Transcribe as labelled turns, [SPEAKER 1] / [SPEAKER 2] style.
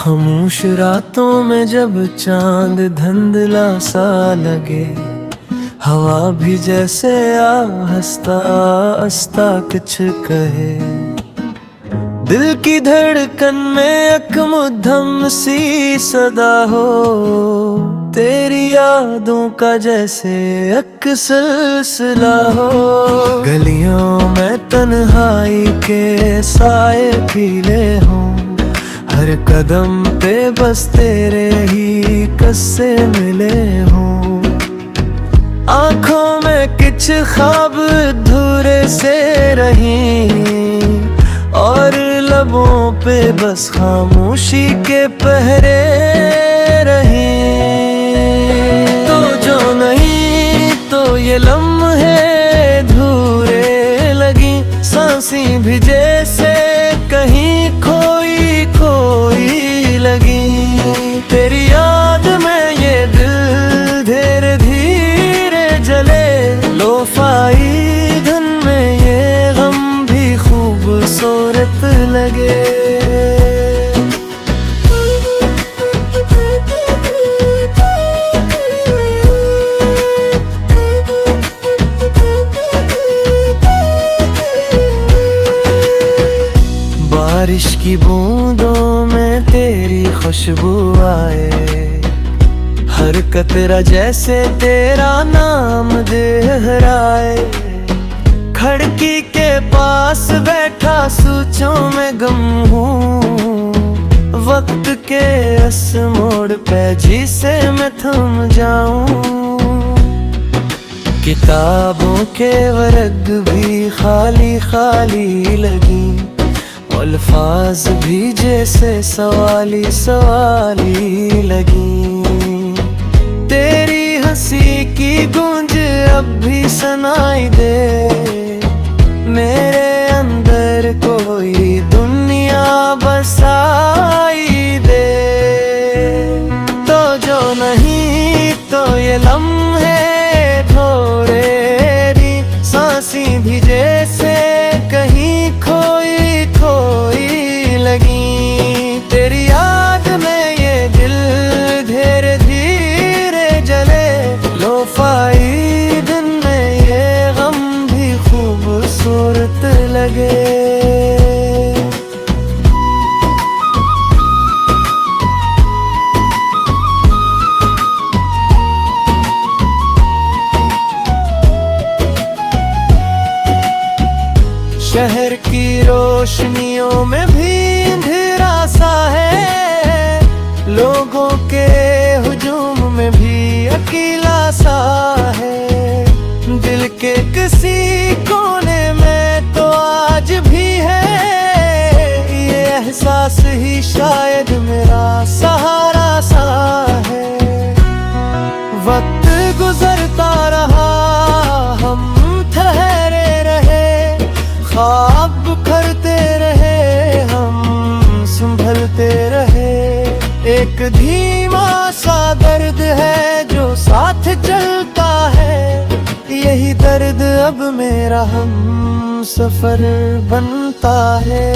[SPEAKER 1] खामोश रातों में जब चांद धुंधला सा लगे, हवा भी जैसे आहिस्ता आहिस्ता कुछ कहे। दिल की धड़कन में एक मुद्दम सी सदा हो, तेरी यादों का जैसे एक सिलसिला हो। गलियों में तन्हाई के साए पीले हों, हर कदम पे बस तेरे ही किस्से मिले हों। आँखों में कुछ ख्वाब अधूरे से रहीं, और लबों पे बस खामोशी के पहरे रहीं। तो जो नहीं तो ये लम्हे अधूरे लगी, सांसें भी जैसे कहीं खोई खोई लगी। तेरी याद में ये दिल धीरे धीरे जले, लोफाई धुन में ये गम भी खूबसूरत लगे। बारिश की बूंदों में तेरी खुशबू आए, हर कतरा जैसे तेरा नाम दोहराए। खिड़की के पास बैठा सोचों में गम हूँ, वक्त के इस मोड़ पे जिसे मैं थम जाऊं। किताबों के वर्ग भी खाली खाली लगी, अल्फाज भी जैसे सवाली सवाली लगी। तेरी हंसी की गूंज अब भी सुनाई दे, मेरे अंदर कोई दुनिया बसाई दे। तो जो नहीं तो ये लम्हे थोड़े री, सांसें भी जैसे कहीं खोई खोई लगी। तेरी याद में ये दिल धीरे धीरे जले, लोफाई दिन में ये गम भी खूबसूरत लगे। शहर की रोशनियों में भी अंधेरा सा है, लोगों के हुजूम में भी अकेला सा है। दिल के किसी कोने में तो आज भी है, ये एहसास ही शायद मेरा सहारा सा है। वक्त गुजरता रहा, हम ठहरे रहे, ख्वाब करते रहे, हम संभलते रहे। एक धीमा सा दर्द है जो साथ चलता है, यही दर्द अब मेरा हम सफर बनता है।